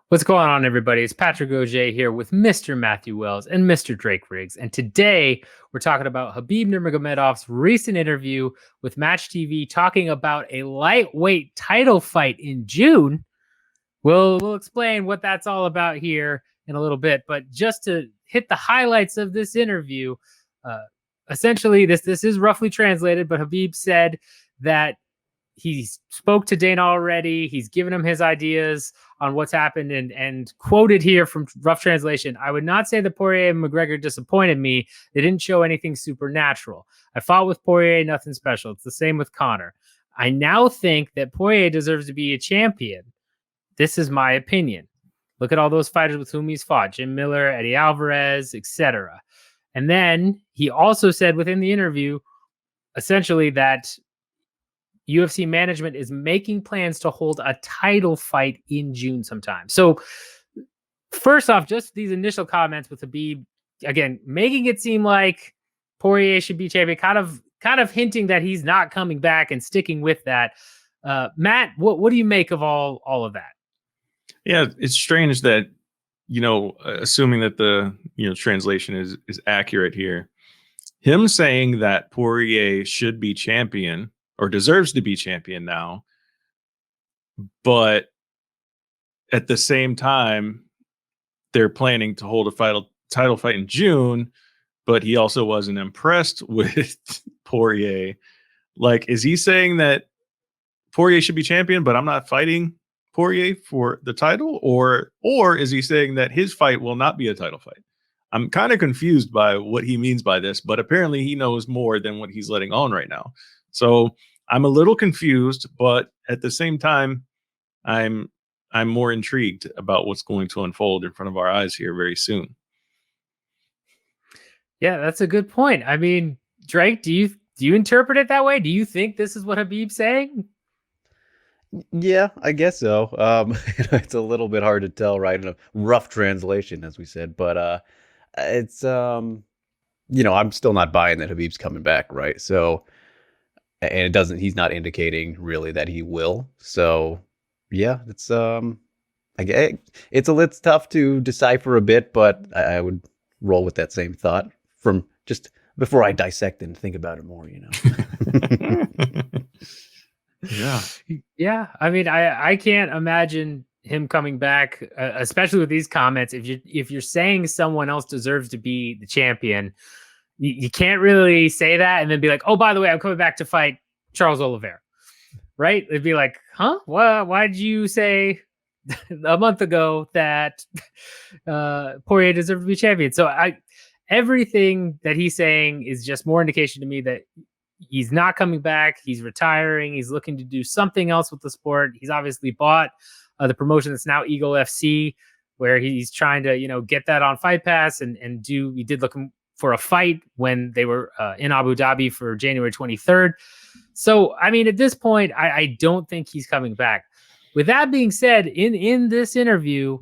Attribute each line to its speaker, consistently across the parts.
Speaker 1: What's going on, everybody? It's Patrick Auger here with Mr. Matthew Wells and Mr. Drake Riggs. And today we're talking about Khabib Nurmagomedov's recent interview with Match TV talking about a lightweight title fight in June. We'll explain what that's all about here in a little bit. But just to hit the highlights of this interview, essentially this is roughly translated, but Khabib said that he spoke to Dana already. He's given him his ideas on what's happened and quoted here from rough translation. I would not say that Poirier and McGregor disappointed me. They didn't show anything supernatural. I fought with Poirier, nothing special. It's the same with Conor. I now think that Poirier deserves to be a champion. This is my opinion. Look at all those fighters with whom he's fought. Jim Miller, Eddie Alvarez, etc. And then he also said within the interview, essentially, that UFC management is making plans to hold a title fight in June sometime. So first off, just these initial comments with Khabib, again, making it seem like Poirier should be champion, kind of hinting that he's not coming back and sticking with that. Matt, what do you make of all of that?
Speaker 2: Yeah, it's strange that, assuming that the, translation is accurate here, him saying that Poirier should be champion or deserves to be champion now, but at the same time, they're planning to hold a title fight in June, but he also wasn't impressed with Poirier. Like, is he saying that Poirier should be champion, but I'm not fighting Poirier for the title? Or is he saying that his fight will not be a title fight? I'm kind of confused by what he means by this, but apparently he knows more than what he's letting on right now. So I'm a little confused, but at the same time, I'm more intrigued about what's going to unfold in front of our eyes here very soon.
Speaker 1: Yeah, that's a good point. I mean, Drake, do you interpret it that way? Do you think this is what Khabib's saying?
Speaker 3: Yeah, I guess so. It's a little bit hard to tell, right? In a rough translation, as we said, but it's I'm still not buying that Khabib's coming back, right? So, and he's not indicating really that he will. So, yeah, it's it's tough to decipher a bit, but I would roll with that same thought from just before I dissect and think about it more,
Speaker 1: Yeah. I mean, I can't imagine him coming back, especially with these comments. If you're saying someone else deserves to be the champion, you can't really say that and then be like, oh, by the way, I'm coming back to fight Charles Oliveira, right? It'd be like, huh? Why did you say a month ago that Poirier deserved to be champion? So everything that he's saying is just more indication to me that he's not coming back. He's retiring. He's looking to do something else with the sport. He's obviously bought the promotion that's now Eagle FC, where he's trying to, get that on Fight Pass and he did look for a fight when they were in Abu Dhabi for January 23rd. So, I mean, at this point, I don't think he's coming back. With that being said, in this interview,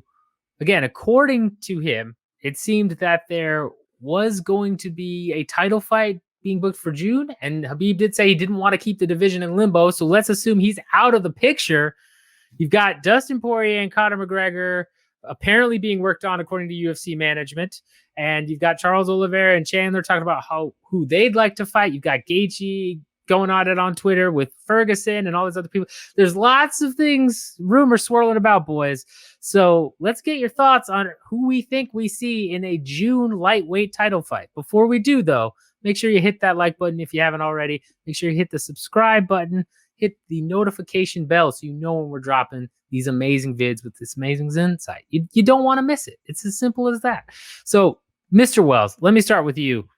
Speaker 1: again, according to him, it seemed that there was going to be a title fight being booked for June, and Khabib did say he didn't want to keep the division in limbo, so let's assume he's out of the picture. You've got Dustin Poirier and Conor McGregor apparently being worked on according to UFC management, and you've got Charles Oliveira and Chandler talking about who they'd like to fight. You've got Gaethje going on it on Twitter with Ferguson and all these other people. There's lots of things, rumors swirling about, boys. So let's get your thoughts on who we think we see in a June lightweight title fight. Before we do, though, make sure you hit that like button if you haven't already. Make sure you hit the subscribe button. Hit the notification bell so you know when we're dropping these amazing vids with this amazing insight. You don't want to miss it. It's as simple as that. So, Mr. Wells, let me start with you.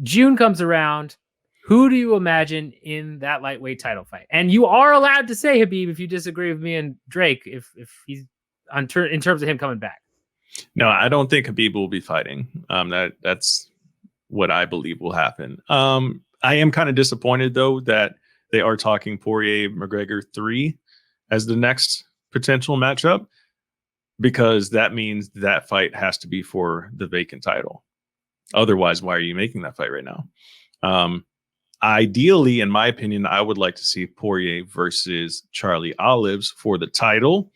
Speaker 1: June comes around. Who do you imagine in that lightweight title fight? And you are allowed to say, Khabib, if you disagree with me and Drake, if he's in terms of him coming back.
Speaker 2: No, I don't think Khabib will be fighting. That's what I believe will happen. I am kind of disappointed, though, that they are talking Poirier-McGregor 3 as the next potential matchup, because that means that fight has to be for the vacant title. Otherwise, why are you making that fight right now? Ideally, in my opinion, I would like to see Poirier versus Charlie Olives for the title,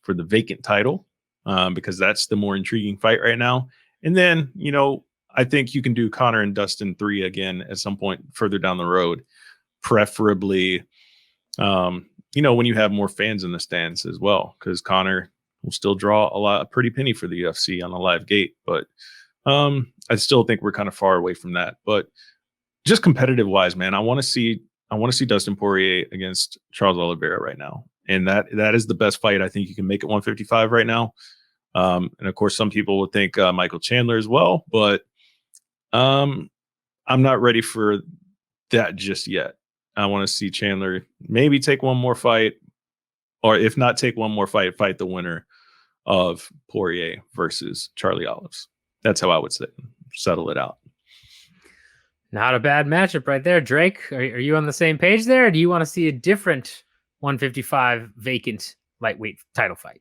Speaker 2: for the vacant title. because that's the more intriguing fight right now. And then, I think you can do Conor and Dustin 3 again at some point further down the road, preferably, when you have more fans in the stands as well, because Conor will still draw a pretty penny for the UFC on a live gate. But I still think we're kind of far away from that. But just competitive wise, man, I want to see Dustin Poirier against Charles Oliveira right now. And that is the best fight I think you can make at 155 right now. And of course, some people would think Michael Chandler as well, but I'm not ready for that just yet. I want to see Chandler maybe take one more fight, or if not take one more fight the winner of Poirier versus Charlie Olives. That's how I would settle it out.
Speaker 1: Not a bad matchup right there, Drake. Are you on the same page there? Or do you want to see a different 155 vacant lightweight title fight?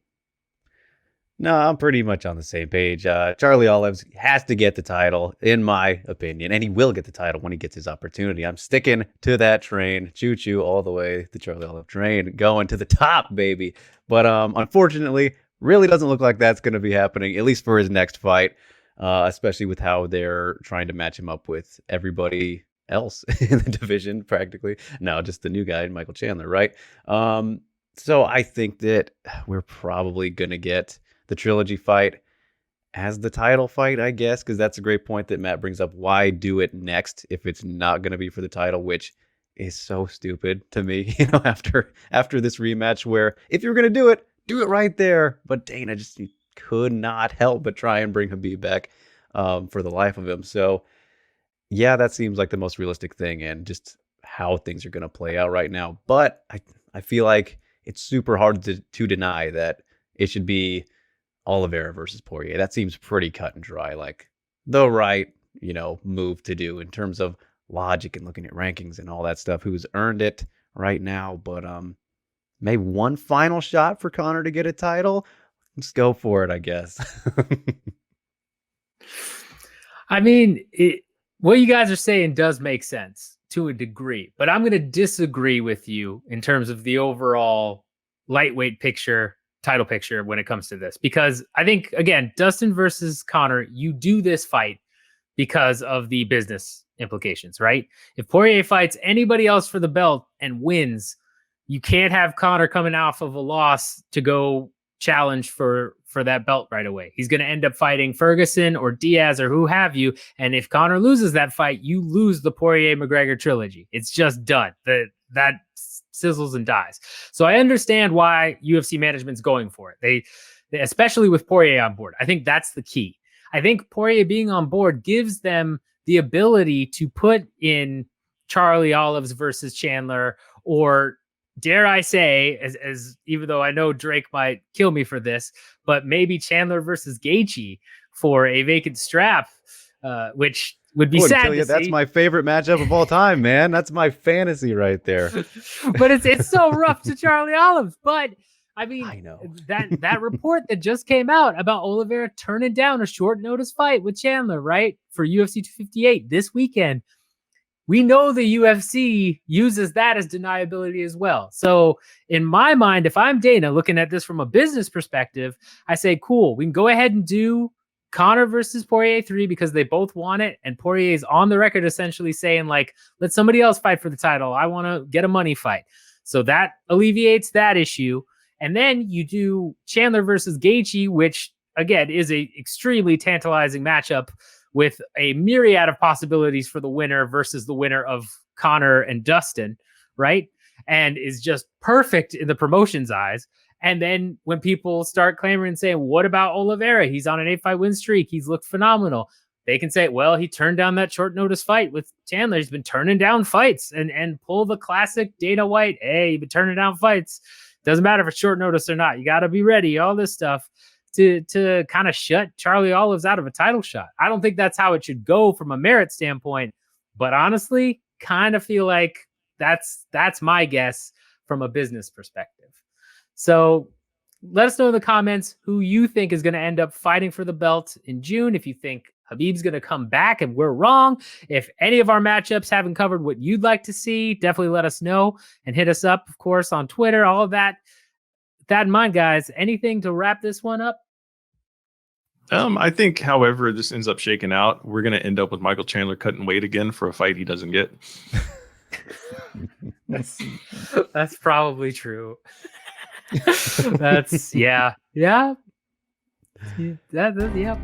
Speaker 3: No, I'm pretty much on the same page. Charlie Olives has to get the title, in my opinion, and he will get the title when he gets his opportunity. I'm sticking to that train, choo-choo all the way, the Charlie Olive train, going to the top, baby. But unfortunately, really doesn't look like that's going to be happening, at least for his next fight, especially with how they're trying to match him up with everybody else in the division, practically. No, just the new guy, Michael Chandler, right? So I think that we're probably going to get the trilogy fight as the title fight, I guess, because that's a great point that Matt brings up. Why do it next if it's not going to be for the title, which is so stupid to me, after this rematch, where if you're going to do it right there. But Dana just could not help but try and bring Khabib back for the life of him. So yeah, that seems like the most realistic thing and just how things are going to play out right now. But I feel like it's super hard to deny that it should be Oliveira versus Poirier. That seems pretty cut and dry, like the right, move to do in terms of logic and looking at rankings and all that stuff, who's earned it right now. But maybe one final shot for Conor to get a title. Let's go for it, I guess.
Speaker 1: I mean, what you guys are saying does make sense to a degree, but I'm going to disagree with you in terms of the overall lightweight title picture when it comes to this, because I think, again, Dustin versus Conor, you do this fight because of the business implications, right? If Poirier fights anybody else for the belt and wins, you can't have Conor coming off of a loss to go challenge for that belt right away. He's going to end up fighting Ferguson or Diaz or who have you. And if Conor loses that fight, you lose the Poirier-McGregor trilogy. It's just done. That sizzles and dies. So I understand why UFC management's going for it. They especially with Poirier on board. I think that's the key. I think Poirier being on board gives them the ability to put in Charlie Olives versus Chandler, or dare I say, as even though I know Drake might kill me for this, but maybe Chandler versus Gaethje for a vacant strap, which would be sad to see.
Speaker 3: That's my favorite matchup of all time, man. That's my fantasy right there.
Speaker 1: But it's so rough to Charlie Olives. But I mean,
Speaker 3: I know
Speaker 1: that report that just came out about Oliveira turning down a short notice fight with Chandler, right, for UFC 258 this weekend. We know the UFC uses that as deniability as well. So in my mind, if I'm Dana looking at this from a business perspective, I say, cool, we can go ahead and do Conor versus Poirier 3 because they both want it. And Poirier is on the record essentially saying, like, let somebody else fight for the title. I want to get a money fight. So that alleviates that issue. And then you do Chandler versus Gaethje, which again is a extremely tantalizing matchup with a myriad of possibilities for the winner versus the winner of Conor and Dustin, right? And is just perfect in the promotion's eyes. And then when people start clamoring and saying, what about Oliveira? He's on an 8-fight win streak. He's looked phenomenal. They can say, well, he turned down that short notice fight with Chandler. He's been turning down fights and pull the classic Dana White. Hey, you've been turning down fights. Doesn't matter if it's short notice or not. You got to be ready. All this stuff to kind of shut Charlie Olives out of a title shot. I don't think that's how it should go from a merit standpoint, but honestly, kind of feel like that's my guess from a business perspective. So let us know in the comments who you think is going to end up fighting for the belt in June. If you think Khabib's going to come back and we're wrong, if any of our matchups haven't covered what you'd like to see, definitely let us know and hit us up, of course, on Twitter, all of that. With that in mind, guys, anything to wrap this one up?
Speaker 2: I think, however this ends up shaking out, we're going to end up with Michael Chandler cutting weight again for a fight he doesn't get.
Speaker 1: That's probably true. That's yeah. That, yeah.